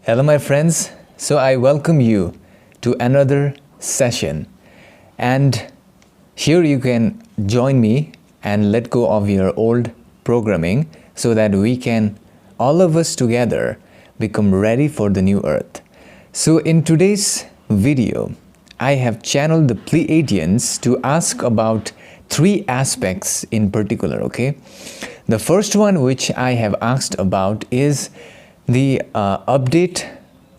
Hello my friends, so I welcome you to another session, and here you can join me and let go of your old programming so that we can, all of us together, become ready for the new earth. So in today's video, I have channeled the Pleiadians to ask about three aspects in particular, okay? The first one which I have asked about is the update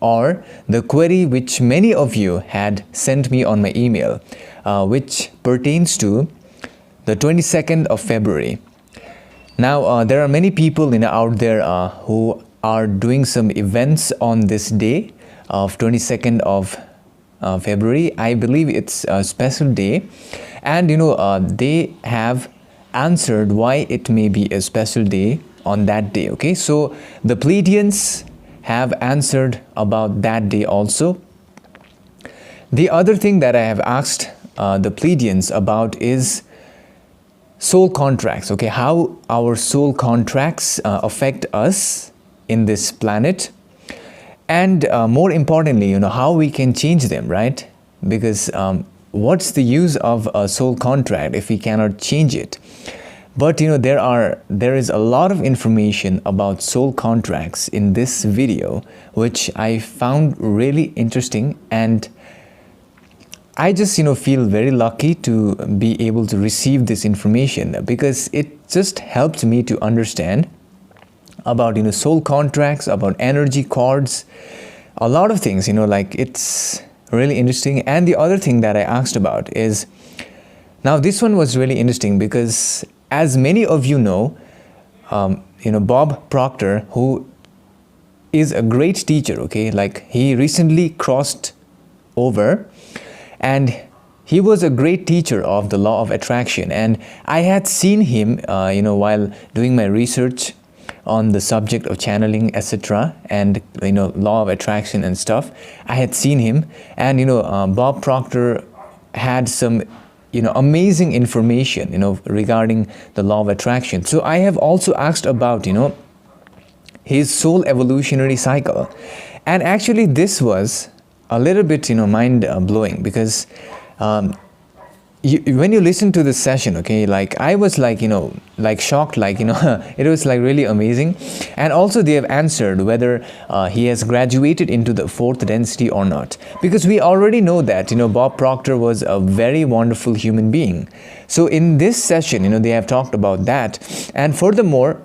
or the query which many of you had sent me on my email, which pertains to the 22nd of February. Now, there are many people out there who are doing some events on this day of 22nd of February. I believe it's a special day, and they have answered why it may be a special day on that day. Okay, so the Pleiadians have answered about that day also. The other thing that I have asked the Pleiadians about is soul contracts. Okay, how our soul contracts affect us in this planet, and more importantly, how we can change them, right? Because what's the use of a soul contract if we cannot change it? But there is a lot of information about soul contracts in this video, which I found really interesting, and I just feel very lucky to be able to receive this information, because it just helped me to understand about soul contracts, about energy cords, a lot of things, like it's really interesting. And the other thing that I asked about is, now this one was really interesting because, as many of you know, Bob Proctor, who is a great teacher, okay, like he recently crossed over, and he was a great teacher of the law of attraction. And I had seen him, while doing my research on the subject of channeling, etc., and law of attraction and stuff. I had seen him, and Bob Proctor had some amazing information regarding the law of attraction. So I have also asked about his soul evolutionary cycle, and actually this was a little bit mind blowing, because when you listen to this session, okay, like I was like shocked, it was like really amazing. And also they have answered whether he has graduated into the fourth density or not, because we already know that Bob Proctor was a very wonderful human being. So in this session they have talked about that, and furthermore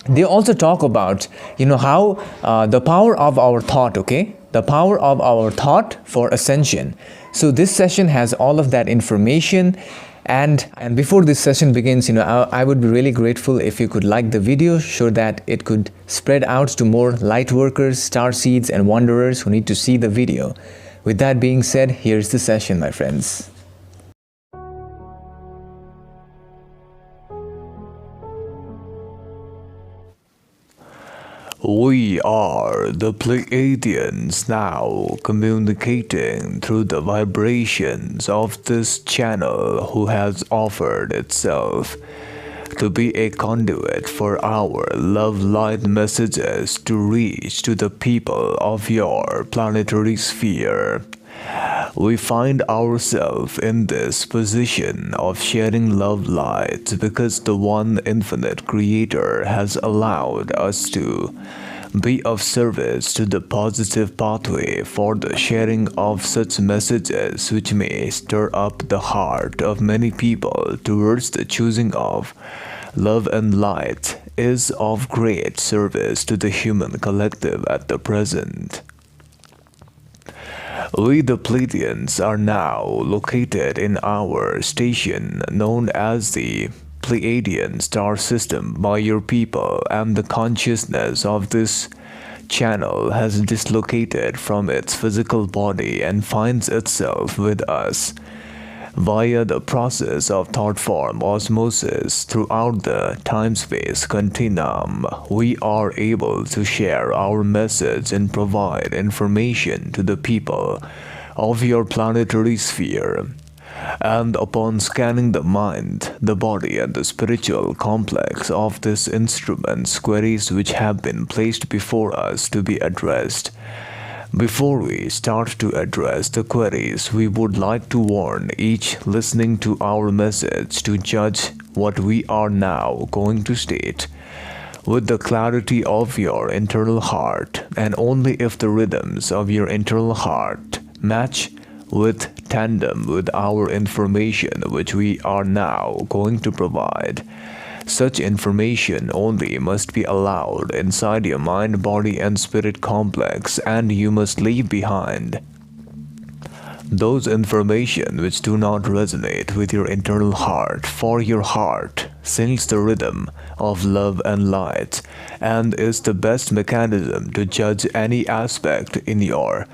they also talk about how the power of our thought, okay, the power of our thought for ascension. So this session has all of that information, and before this session begins, I would be really grateful if you could like the video, so that it could spread out to more light workers, star seeds, and wanderers who need to see the video. With that being said, here's the session, my friends. We are the Pleiadians, now communicating through the vibrations of this channel, who has offered itself to be a conduit for our love light messages to reach to the people of your planetary sphere. We find ourselves in this position of sharing love light because the one infinite creator has allowed us to be of service to the positive pathway for the sharing of such messages, which may stir up the heart of many people towards the choosing of love and light, is of great service to the human collective at the present. We the Pleiadians are now located in our station known as the Pleiadian star system by your people, and the consciousness of this channel has dislocated from its physical body and finds itself with us. Via the process of thought-form osmosis throughout the time-space continuum, we are able to share our message and provide information to the people of your planetary sphere. And upon scanning the mind, the body, and the spiritual complex of this instrument's queries which have been placed before us to be addressed, before we start to address the queries, we would like to warn each listening to our message to judge what we are now going to state with the clarity of your internal heart, and only if the rhythms of your internal heart match with tandem with our information which we are now going to provide. Such information only must be allowed inside your mind, body, and spirit complex, and you must leave behind those information which do not resonate with your internal heart, for your heart sings the rhythm of love and light and is the best mechanism to judge any aspect in your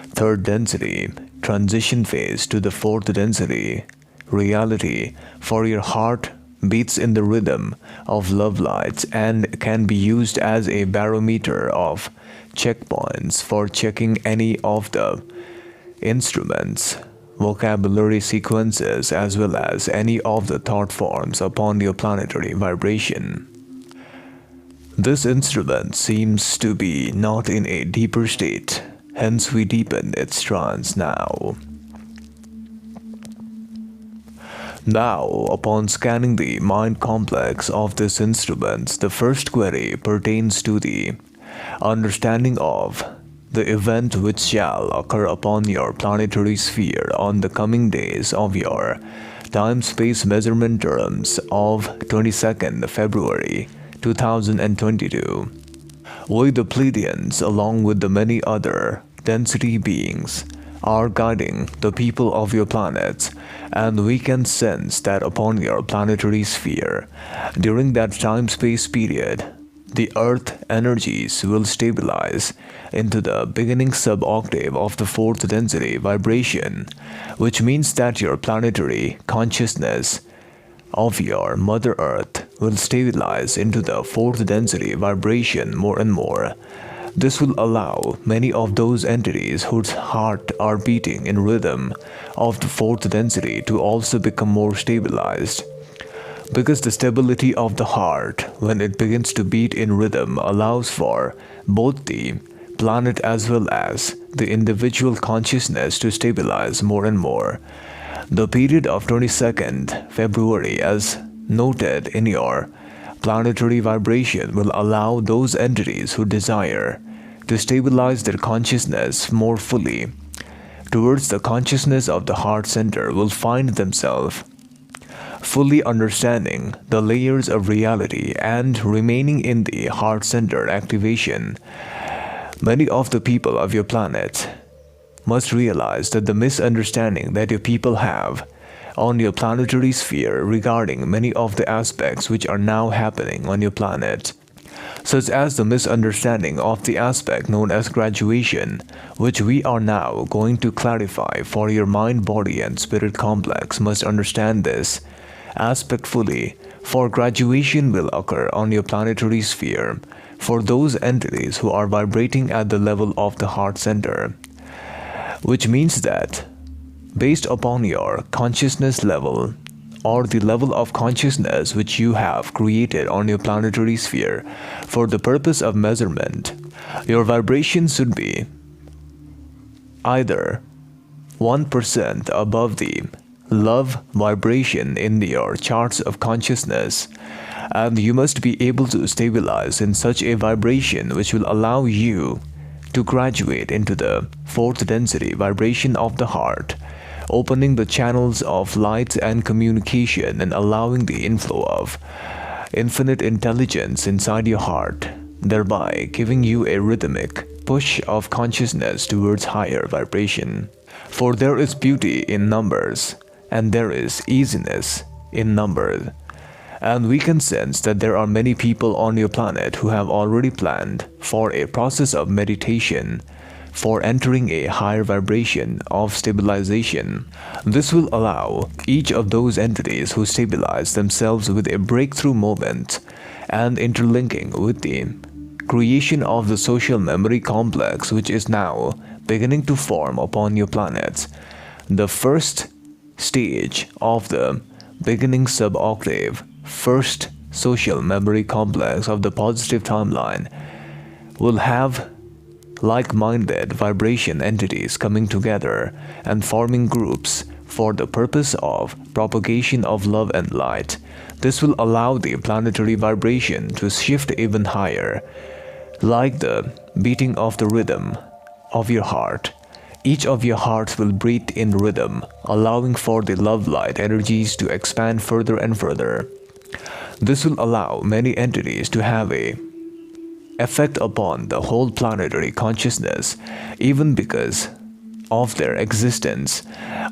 third density transition phase to the fourth density reality, for your heart beats in the rhythm of love lights and can be used as a barometer of checkpoints for checking any of the instruments, vocabulary sequences, as well as any of the thought forms upon your planetary vibration. This instrument seems to be not in a deeper state, hence we deepen its trance now. Now, upon scanning the mind complex of this instrument, the first query pertains to the understanding of the event which shall occur upon your planetary sphere on the coming days of your time-space measurement terms of 22nd February 2022. We the Pleiadians, along with the many other density beings, are guiding the people of your planet, and we can sense that upon your planetary sphere, during that time-space period, the Earth energies will stabilize into the beginning sub-octave of the fourth density vibration, which means that your planetary consciousness of your Mother Earth will stabilize into the fourth density vibration more and more. This will allow many of those entities whose heart are beating in rhythm of the fourth density to also become more stabilized. Because the stability of the heart, when it begins to beat in rhythm, allows for both the planet as well as the individual consciousness to stabilize more and more. The period of 22nd February, as noted in your planetary vibration, will allow those entities who desire to stabilize their consciousness more fully towards the consciousness of the heart center will find themselves fully understanding the layers of reality and remaining in the heart center activation. Many of the people of your planet must realize that the misunderstanding that your people have on your planetary sphere regarding many of the aspects which are now happening on your planet, such as the misunderstanding of the aspect known as graduation, which we are now going to clarify for your mind, body, and spirit complex, must understand this aspect fully, for graduation will occur on your planetary sphere for those entities who are vibrating at the level of the heart center, which means that based upon your consciousness level or the level of consciousness which you have created on your planetary sphere for the purpose of measurement, your vibration should be either 1% above the love vibration in your charts of consciousness, and you must be able to stabilize in such a vibration which will allow you to graduate into the fourth density vibration of the heart, opening the channels of light and communication and allowing the inflow of infinite intelligence inside your heart, thereby giving you a rhythmic push of consciousness towards higher vibration. For there is beauty in numbers, and there is easiness in numbers. And we can sense that there are many people on your planet who have already planned for a process of meditation for entering a higher vibration of stabilization. This will allow each of those entities who stabilize themselves with a breakthrough moment and interlinking with the creation of the social memory complex which is now beginning to form upon your planet. The first stage of the beginning sub-octave, first social memory complex of the positive timeline, will have like-minded vibration entities coming together and forming groups for the purpose of propagation of love and light. This will allow the planetary vibration to shift even higher, like the beating of the rhythm of your heart. Each of your hearts will breathe in rhythm, allowing for the love light energies to expand further and further. This will allow many entities to have a effect upon the whole planetary consciousness, even because of their existence.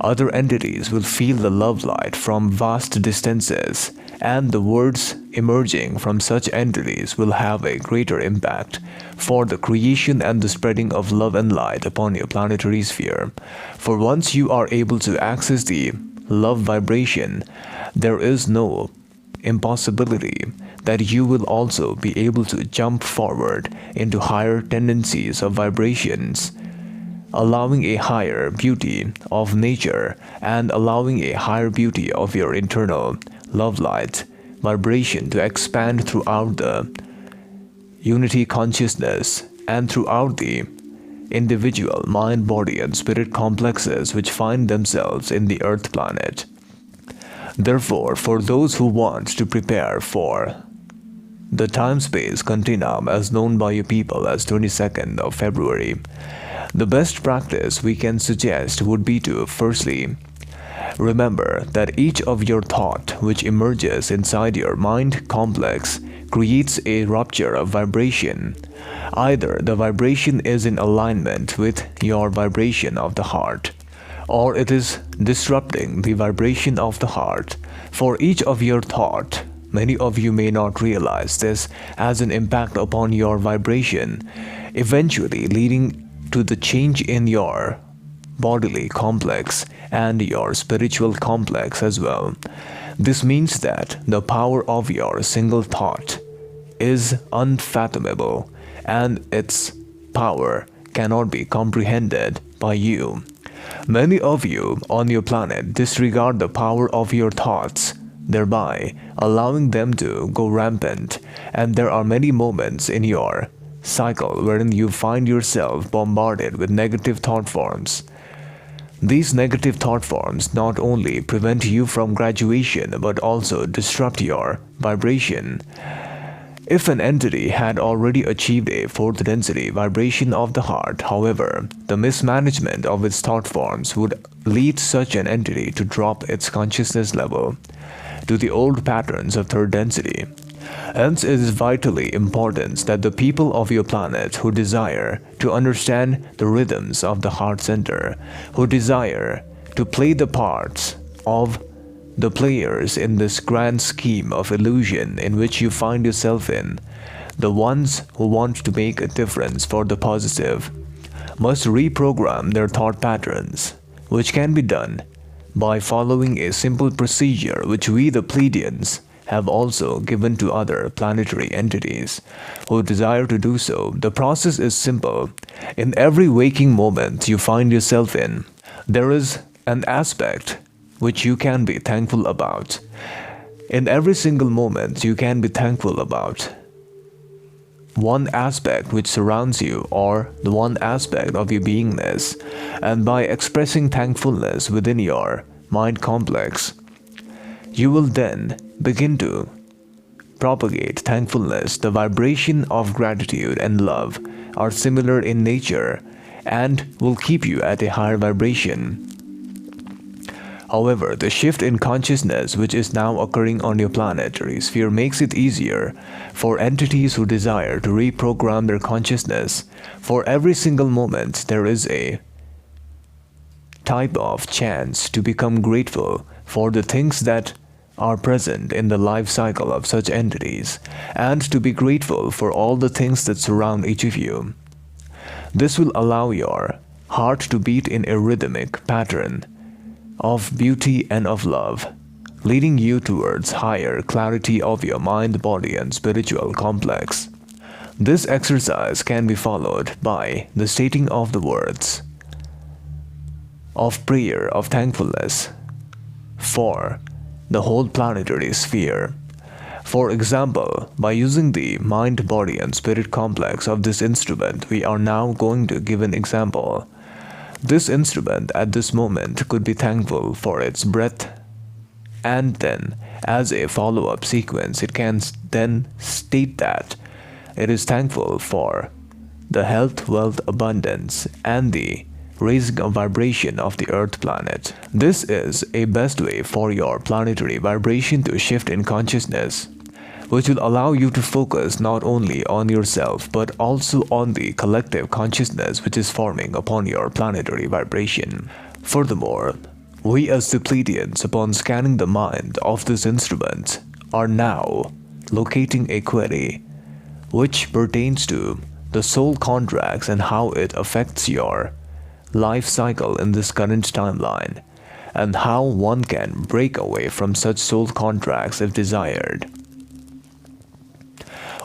Other entities will feel the love light from vast distances, and the words emerging from such entities will have a greater impact for the creation and the spreading of love and light upon your planetary sphere. For once you are able to access the love vibration, there is no impossibility that you will also be able to jump forward into higher tendencies of vibrations, allowing a higher beauty of nature and allowing a higher beauty of your internal love light vibration to expand throughout the unity consciousness and throughout the individual mind, body, and spirit complexes which find themselves in the Earth planet. Therefore, for those who want to prepare for the time-space continuum as known by you people as 22nd of February, the best practice we can suggest would be to firstly remember that each of your thought which emerges inside your mind complex creates a rupture of vibration. Either the vibration is in alignment with your vibration of the heart, or it is disrupting the vibration of the heart. For each of your thought, many of you may not realize this, has an impact upon your vibration, eventually leading to the change in your bodily complex and your spiritual complex as well. This means that the power of your single thought is unfathomable, and its power cannot be comprehended by you. Many of you on your planet disregard the power of your thoughts, thereby allowing them to go rampant, and there are many moments in your cycle wherein you find yourself bombarded with negative thought forms. These negative thought forms not only prevent you from graduation but also disrupt your vibration. If an entity had already achieved a fourth density vibration of the heart, however, the mismanagement of its thought forms would lead such an entity to drop its consciousness level to the old patterns of third density. Hence, it is vitally important that the people of your planet who desire to understand the rhythms of the heart center, who desire to play the parts of the players in this grand scheme of illusion in which you find yourself in, the ones who want to make a difference for the positive, must reprogram their thought patterns, which can be done by following a simple procedure which we the Pleiadians have also given to other planetary entities who desire to do so. The process is simple. In every waking moment you find yourself in, there is an aspect which you can be thankful about. In every single moment you can be thankful about one aspect which surrounds you, or the one aspect of your beingness, and by expressing thankfulness within your mind complex, you will then begin to propagate thankfulness. The vibration of gratitude and love are similar in nature and will keep you at a higher vibration. However, the shift in consciousness which is now occurring on your planetary sphere makes it easier for entities who desire to reprogram their consciousness. For every single moment, there is a type of chance to become grateful for the things that are present in the life cycle of such entities, and to be grateful for all the things that surround each of you. This will allow your heart to beat in a rhythmic pattern of beauty and of love, leading you towards higher clarity of your mind, body, and spiritual complex. This exercise can be followed by the stating of the words of prayer of thankfulness for the whole planetary sphere. For example, by using the mind, body, and spirit complex of this instrument, we are now going to give an example. This instrument at this moment could be thankful for its breath, and then as a follow-up sequence it can then state that it is thankful for the health, wealth, abundance, and the raising of vibration of the Earth planet. This is a best way for your planetary vibration to shift in consciousness, which will allow you to focus not only on yourself but also on the collective consciousness which is forming upon your planetary vibration. Furthermore, we as the Pleiadians, upon scanning the mind of this instrument, are now locating a query which pertains to the soul contracts and how it affects your life cycle in this current timeline, and how one can break away from such soul contracts if desired.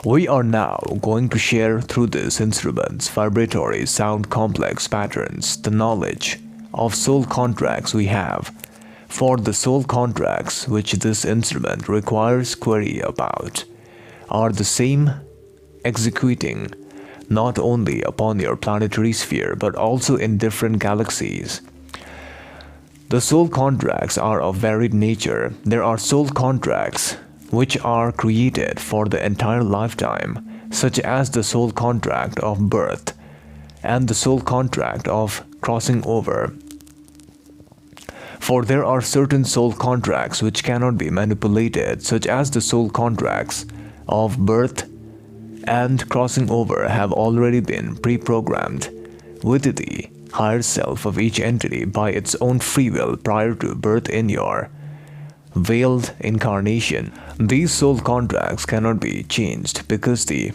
We are now going to share through this instrument's vibratory sound complex patterns the knowledge of soul contracts we have. For the soul contracts which this instrument requires query about are the same executing not only upon your planetary sphere but also in different galaxies. The soul contracts are of varied nature. There are soul contracts which are created for the entire lifetime, such as the soul contract of birth and the soul contract of crossing over. For there are certain soul contracts which cannot be manipulated, such as the soul contracts of birth and crossing over have already been pre-programmed with the higher self of each entity by its own free will prior to birth in your veiled incarnation. These soul contracts cannot be changed because the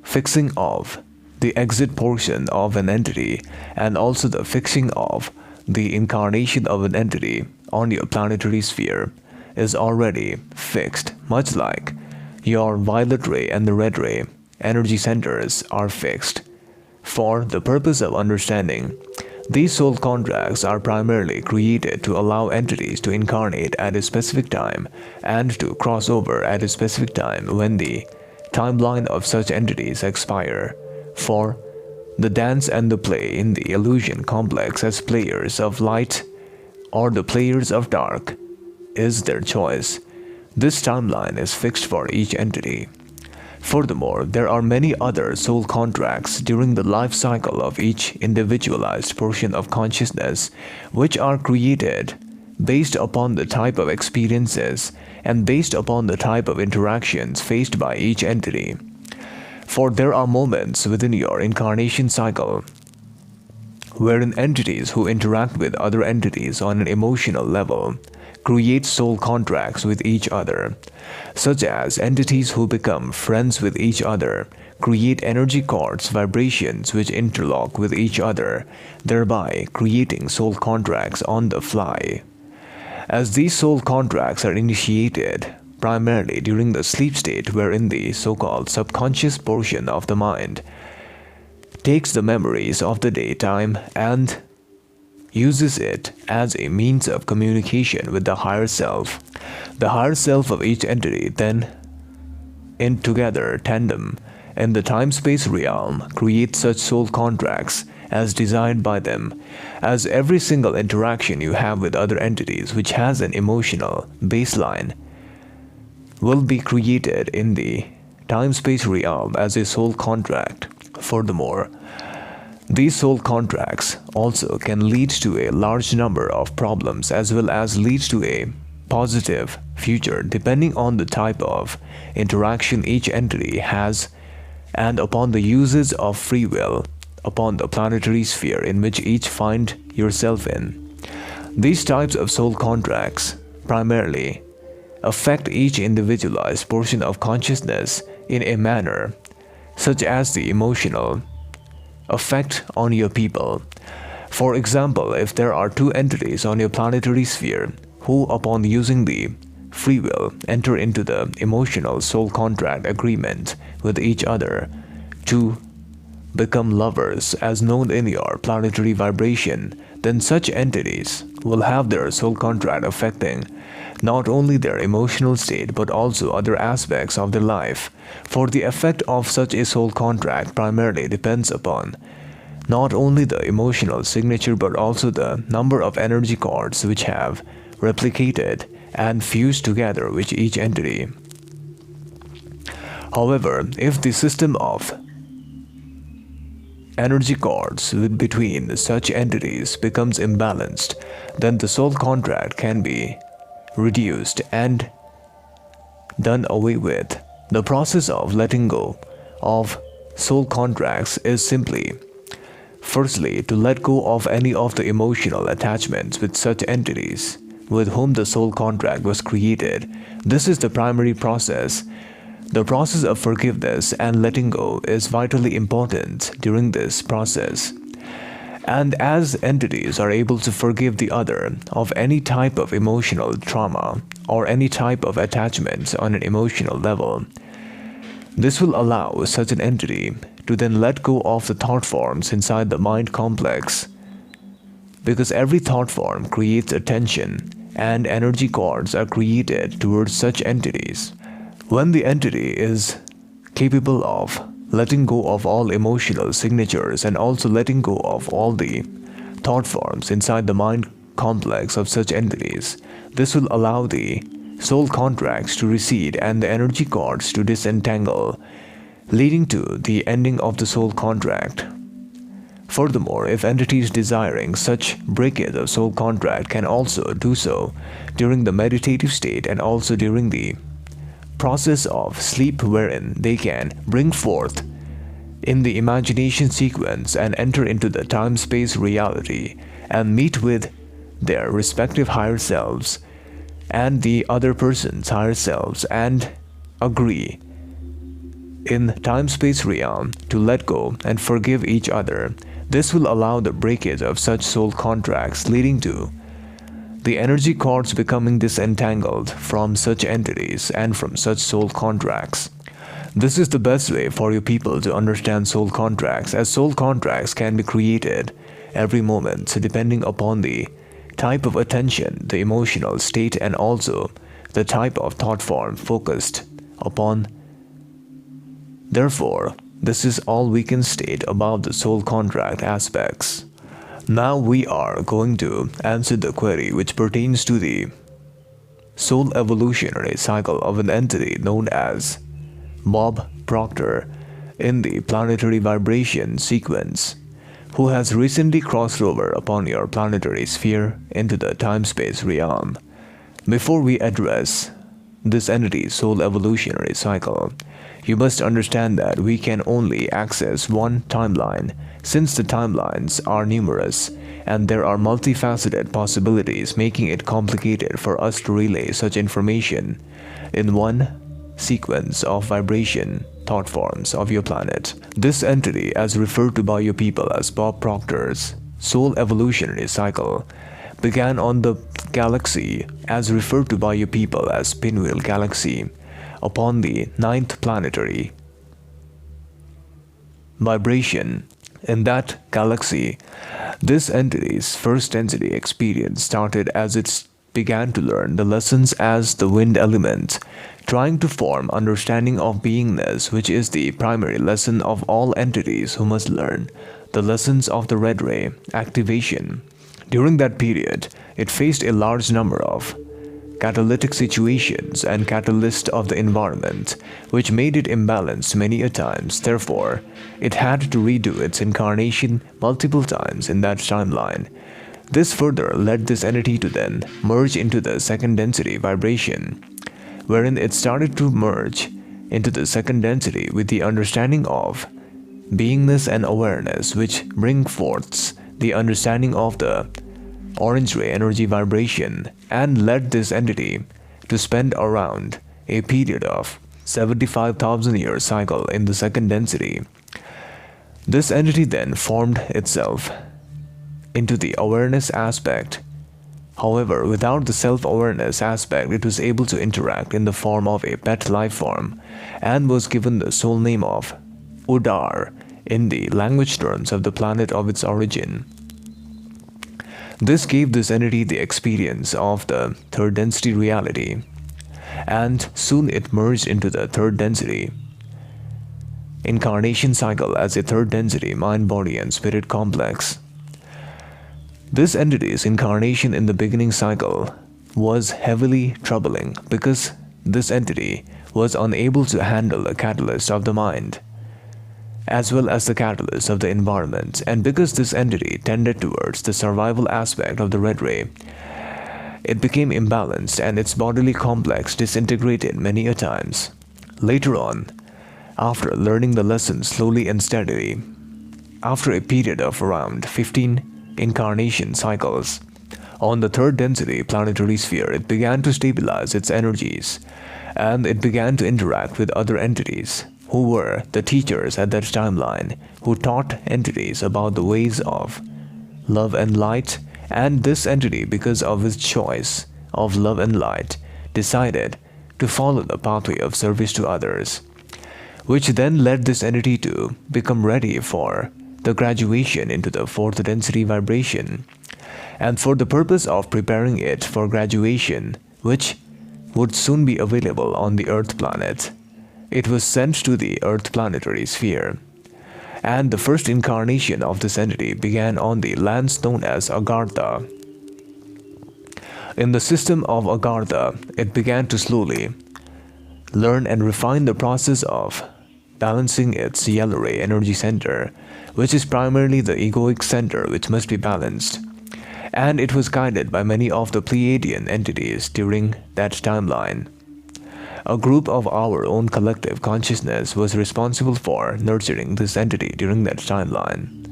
fixing of the exit portion of an entity and also the fixing of the incarnation of an entity on your planetary sphere is already fixed, much like your violet ray and the red ray energy centers are fixed. For the purpose of understanding, these soul contracts are primarily created to allow entities to incarnate at a specific time and to cross over at a specific time when the timeline of such entities expire. For the dance and the play in the illusion complex as players of light or the players of dark is their choice. This timeline is fixed for each entity. Furthermore, there are many other soul contracts during the life cycle of each individualized portion of consciousness which are created based upon the type of experiences and based upon the type of interactions faced by each entity. For there are moments within your incarnation cycle wherein entities who interact with other entities on an emotional level create soul contracts with each other, such as entities who become friends with each other create energy cords vibrations which interlock with each other, thereby creating soul contracts on the fly. As these soul contracts are initiated primarily during the sleep state, wherein the so-called subconscious portion of the mind takes the memories of the daytime and uses it as a means of communication with the higher self. The higher self of each entity then, in together tandem in the time-space realm, create such soul contracts as desired by them, as every single interaction you have with other entities which has an emotional baseline will be created in the time-space realm as a soul contract. Furthermore, these soul contracts also can lead to a large number of problems as well as lead to a positive future depending on the type of interaction each entity has and upon the uses of free will upon the planetary sphere in which each find yourself in. These types of soul contracts primarily affect each individualized portion of consciousness in a manner such as the emotional effect on your people. For example, if there are two entities on your planetary sphere who upon using the free will enter into the emotional soul contract agreement with each other to become lovers as known in your planetary vibration, then such entities will have their soul contract affecting not only their emotional state but also other aspects of their life. For the effect of such a soul contract primarily depends upon not only the emotional signature but also the number of energy cords which have replicated and fused together with each entity. However, if the system of energy cords between such entities becomes imbalanced, then the soul contract can be reduced and done away with. The process of letting go of soul contracts is simply, firstly, to let go of any of the emotional attachments with such entities with whom the soul contract was created. This is the primary process. The process of forgiveness and letting go is vitally important during this process. And as entities are able to forgive the other of any type of emotional trauma or any type of attachments on an emotional level, this will allow such an entity to then let go of the thought forms inside the mind complex, because every thought form creates attention and energy cords are created towards such entities. When the entity is capable of letting go of all emotional signatures and also letting go of all the thought forms inside the mind complex of such entities, this will allow the soul contracts to recede and the energy cords to disentangle, leading to the ending of the soul contract. Furthermore, if entities desiring such breakage of soul contract can also do so during the meditative state and also during the process of sleep, wherein they can bring forth in the imagination sequence and enter into the time-space reality and meet with their respective higher selves and the other person's higher selves and agree in time-space realm to let go and forgive each other. This will allow the breakage of such soul contracts, leading to the energy cords becoming disentangled from such entities and from such soul contracts. This is the best way for you people to understand soul contracts, as soul contracts can be created every moment, so depending upon the type of attention, the emotional state, and also the type of thought form focused upon. Therefore, this is all we can state about the soul contract aspects. Now we are going to answer the query which pertains to the soul evolutionary cycle of an entity known as Bob Proctor in the planetary vibration sequence, who has recently crossed over upon your planetary sphere into the time-space realm. Before we address this entity's soul evolutionary cycle, you must understand that we can only access one timeline, since the timelines are numerous and there are multifaceted possibilities, making it complicated for us to relay such information in one sequence of vibration thought forms of your planet. This entity, as referred to by your people as Bob Proctor's soul evolutionary cycle, began on the galaxy as referred to by your people as Pinwheel Galaxy, upon the 9th planetary vibration. In that galaxy, this entity's first density experience started as it began to learn the lessons as the wind element, trying to form understanding of beingness, which is the primary lesson of all entities who must learn the lessons of the red ray activation. During that period, it faced a large number of catalytic situations and catalyst of the environment, which made it imbalanced many a times. Therefore, it had to redo its incarnation multiple times in that timeline. This further led this entity to then merge into the second density vibration, wherein it started to merge into the second density with the understanding of beingness and awareness, which bring forth the understanding of the orange ray energy vibration, and led this entity to spend around a period of 75,000 year cycle in the second density. This entity then formed itself into the awareness aspect. However, without the self-awareness aspect, it was able to interact in the form of a pet life form and was given the soul name of Udar in the language terms of the planet of its origin. This gave this entity the experience of the third density reality, and soon it merged into the third density incarnation cycle as a third density mind, body, and spirit complex. This entity's incarnation in the beginning cycle was heavily troubling because this entity was unable to handle the catalyst of the mind as well as the catalyst of the environment, and because this entity tended towards the survival aspect of the red ray, it became imbalanced and its bodily complex disintegrated many a times. Later on, after learning the lesson slowly and steadily, after a period of around 15 incarnation cycles, on the third density planetary sphere, it began to stabilize its energies, and it began to interact with other entities who were the teachers at that timeline, who taught entities about the ways of love and light, and this entity, because of its choice of love and light, decided to follow the pathway of service to others, which then led this entity to become ready for the graduation into the fourth density vibration. And for the purpose of preparing it for graduation, which would soon be available on the Earth planet, it was sent to the Earth planetary sphere. And the first incarnation of this entity began on the lands known as Agartha. In the system of Agartha, it began to slowly learn and refine the process of balancing its yellow ray energy center, which is primarily the egoic center which must be balanced. And it was guided by many of the Pleiadian entities during that timeline. A group of our own collective consciousness was responsible for nurturing this entity during that timeline.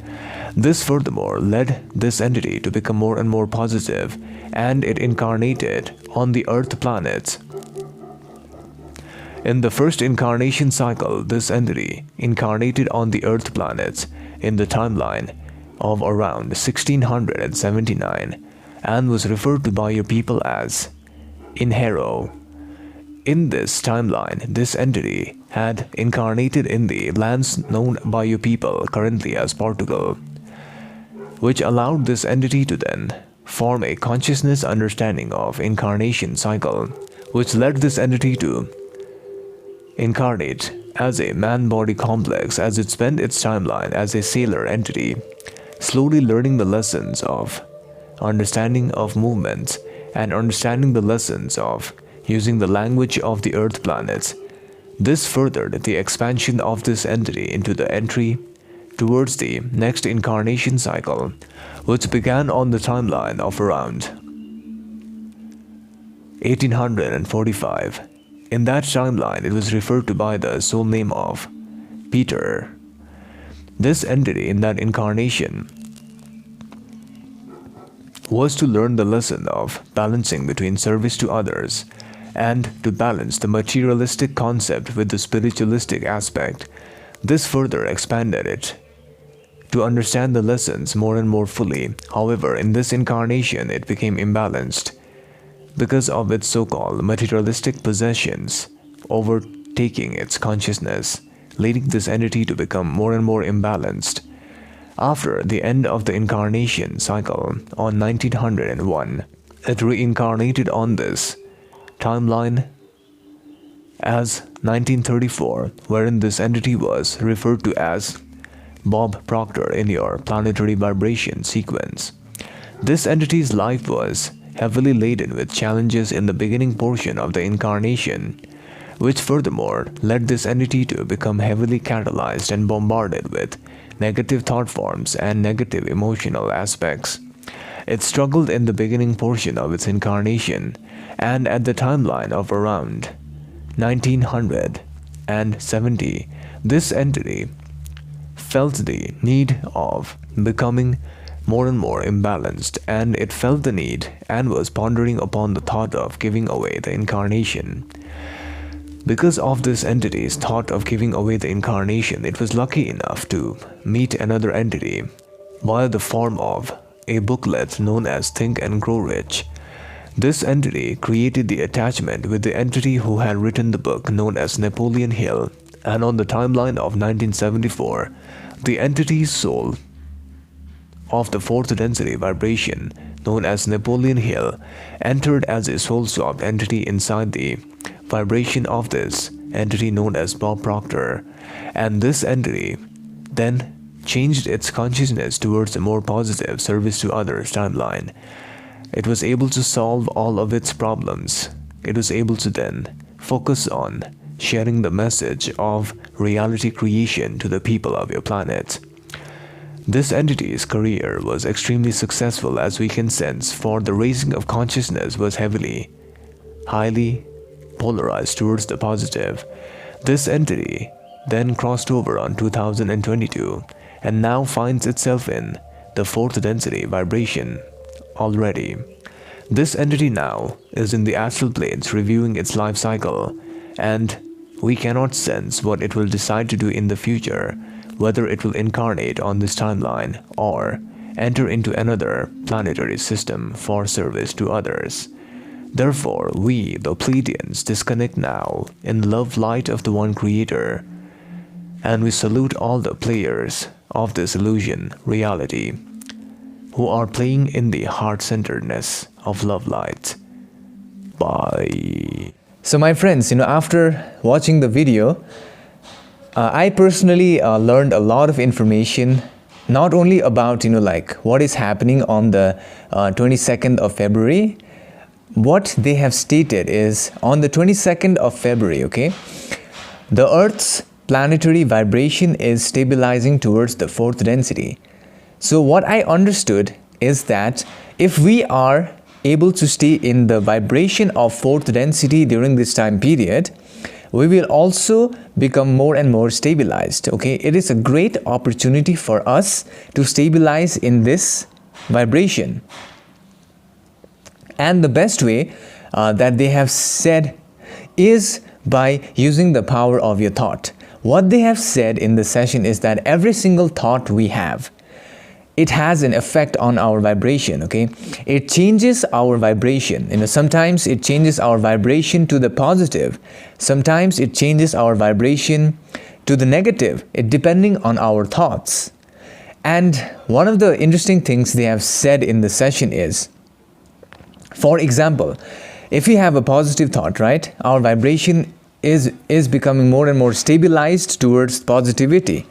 This furthermore led this entity to become more and more positive, and it incarnated on the Earth planet. In the first incarnation cycle, this entity incarnated on the Earth planet in the timeline of around 1679 and was referred to by your people as Inhero. In this timeline, this entity had incarnated in the lands known by your people currently as Portugal, which allowed this entity to then form a consciousness understanding of incarnation cycle, which led this entity to incarnate as a man-body complex as it spent its timeline as a sailor entity, slowly learning the lessons of understanding of movements and understanding the lessons of using the language of the Earth planets. This furthered the expansion of this entity into the entry towards the next incarnation cycle, which began on the timeline of around 1845. In that timeline, it was referred to by the soul name of Peter. This entity in that incarnation was to learn the lesson of balancing between service to others and to balance the materialistic concept with the spiritualistic aspect. This further expanded it to understand the lessons more and more fully. However, in this incarnation, it became imbalanced because of its so-called materialistic possessions overtaking its consciousness, leading this entity to become more and more imbalanced. After the end of the incarnation cycle on 1901, it reincarnated on this timeline as 1934, wherein this entity was referred to as Bob Proctor in your planetary vibration sequence. This entity's life was heavily laden with challenges in the beginning portion of the incarnation, which furthermore led this entity to become heavily catalyzed and bombarded with negative thought forms and negative emotional aspects. It struggled in the beginning portion of its incarnation, and at the timeline of around 1970, this entity felt the need of becoming more and more imbalanced, and it felt the need and was pondering upon the thought of giving away the incarnation. Because of this entity's thought of giving away the incarnation, it was lucky enough to meet another entity via the form of a booklet known as Think and Grow Rich. This entity created the attachment with the entity who had written the book known as Napoleon Hill, and on the timeline of 1974, The entity soul of the fourth density vibration, known as Napoleon Hill, entered as a soul-swapped entity inside the vibration of this entity known as Bob Proctor, and this entity then changed its consciousness towards a more positive service to others timeline. It was able to solve all of its problems. It was able to then focus on sharing the message of reality creation to the people of your planet. This entity's career was extremely successful, as we can sense, for the raising of consciousness was highly polarized towards the positive. This entity then crossed over on 2022 and now finds itself in the fourth density vibration already. This entity now is in the astral planes reviewing its life cycle, and we cannot sense what it will decide to do in the future, whether it will incarnate on this timeline or enter into another planetary system for service to others. Therefore, we, the Pleiadians, disconnect now in love light of the One Creator, and we salute all the players of this illusion reality who are playing in the heart-centeredness of love light. Bye. So my friends, after watching the video, I personally learned a lot of information, not only about, what is happening on the 22nd of February. What they have stated is, on the 22nd of February, okay, the Earth's planetary vibration is stabilizing towards the fourth density. So what I understood is that if we are able to stay in the vibration of fourth density during this time period, we will also become more and more stabilized. Okay, it is a great opportunity for us to stabilize in this vibration. And the best way that they have said is by using the power of your thought. What they have said in the session is that every single thought we have, it has an effect on our vibration. Okay, it changes our vibration. Sometimes it changes our vibration to the positive, sometimes it changes our vibration to the negative, depending on our thoughts. And one of the interesting things they have said in the session is, for example, if we have a positive thought, right, our vibration is becoming more and more stabilized towards positivity.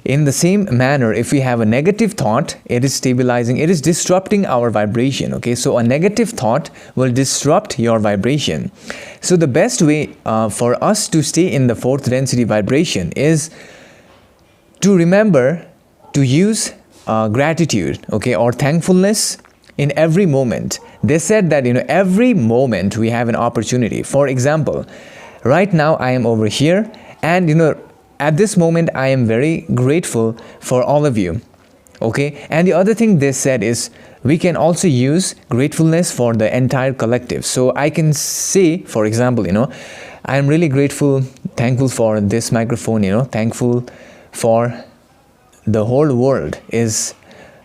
In the same manner, if we have a negative thought, it is stabilizing, it is disrupting our vibration. Okay, so a negative thought will disrupt your vibration. So the best way for us to stay in the fourth density vibration is to remember to use gratitude, okay, or thankfulness in every moment. They said that every moment we have an opportunity. For example, right now I am over here, and at this moment I am very grateful for all of you. Okay, and the other thing they said is we can also use gratefulness for the entire collective. So I can say, for example, I am really thankful for this microphone, thankful for the whole world is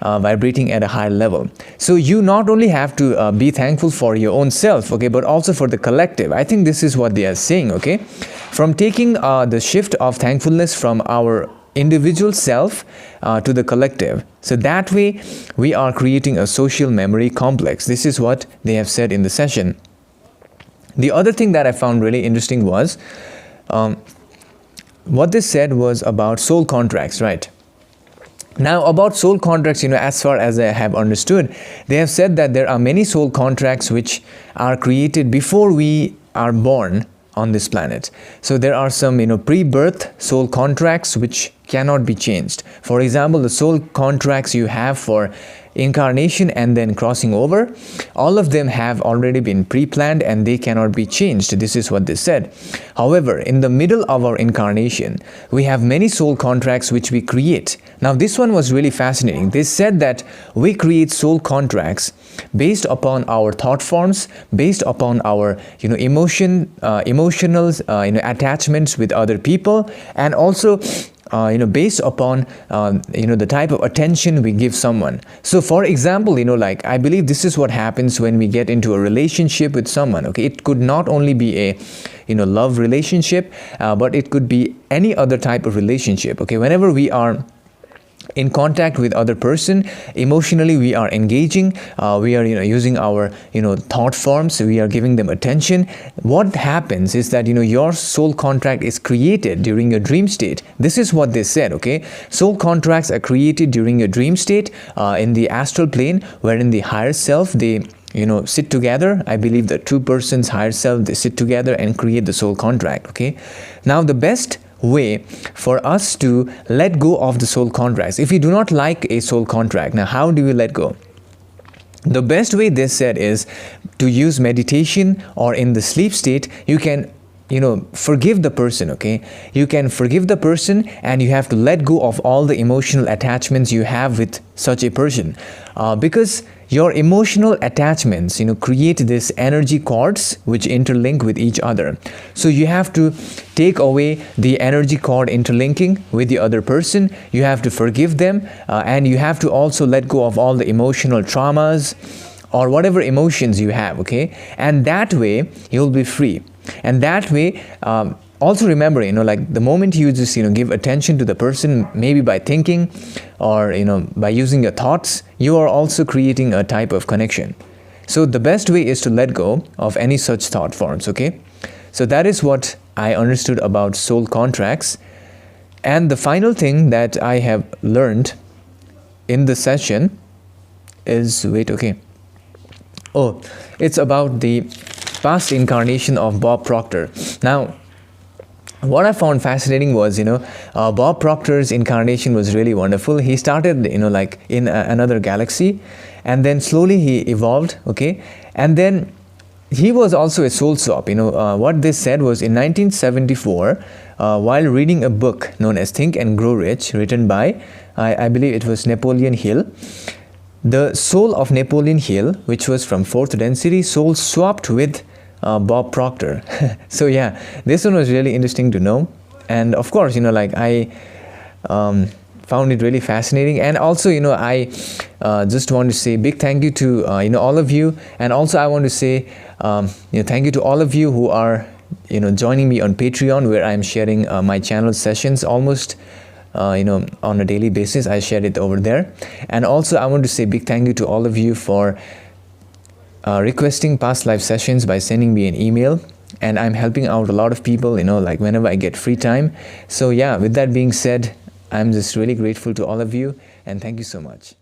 vibrating at a higher level. So you not only have to be thankful for your own self, okay, but also for the collective. I think this is what they are saying, okay, from taking the shift of thankfulness from our individual self to the collective. So that way we are creating a social memory complex. This is what they have said in the session. The other thing that I found really interesting was what they said was about soul contracts, right? Now about soul contracts, as far as I have understood, they have said that there are many soul contracts which are created before we are born on this planet. So there are some, pre-birth soul contracts which cannot be changed. For example, the soul contracts you have for incarnation and then crossing over, all of them have already been pre-planned and they cannot be changed. This is what they said. However, in the middle of our incarnation, we have many soul contracts which we create. Now this one was really fascinating. They said that we create soul contracts based upon our thought forms, based upon our emotional attachments with other people, and also based upon the type of attention we give someone. So for example, I believe this is what happens when we get into a relationship with someone. Okay, it could not only be a love relationship, but it could be any other type of relationship. Okay, whenever we are in contact with other person. Emotionally we are engaging, we are using our thought forms, we are giving them attention. What happens is that your soul contract is created during your dream state. This is what they said, okay? Soul contracts are created during your dream state, in the astral plane, wherein the higher self, they sit together. I believe the two persons higher self, they sit together and create the soul contract, okay? Now the best way for us to let go of the soul contracts, if we do not like a soul contract, now how do we let go? The best way, they said, is to use meditation, or in the sleep state you can forgive the person, okay? You can forgive the person, and you have to let go of all the emotional attachments you have with such a person, because your emotional attachments create this energy cords which interlink with each other. So you have to take away the energy cord interlinking with the other person. You have to forgive them, and you have to also let go of all the emotional traumas or whatever emotions you have, okay? And that way you'll be free. And that way, also remember, like the moment you just give attention to the person, maybe by thinking or by using your thoughts, you are also creating a type of connection. So the best way is to let go of any such thought forms, okay? So that is what I understood about soul contracts. And the final thing that I have learned in the session is, it's about the past incarnation of Bob Proctor. Now, what I found fascinating was, Bob Proctor's incarnation was really wonderful. He started, like in another galaxy, and then slowly he evolved, okay? And then he was also a soul swap. What they said was, in 1974, while reading a book known as Think and Grow Rich, written by, I believe it was Napoleon Hill, the soul of Napoleon Hill, which was from 4th density, soul swapped with Bob Proctor. So yeah, this one was really interesting to know. And of course, like I found it really fascinating. And also, I just want to say big thank you to all of you. And also I want to say thank you to all of you who are joining me on Patreon, where I'm sharing my channel sessions almost on a daily basis. I share it over there. And also I want to say big thank you to all of you for requesting past life sessions by sending me an email, and I'm helping out a lot of people like whenever I get free time. So yeah, with that being said, I'm just really grateful to all of you, and thank you so much.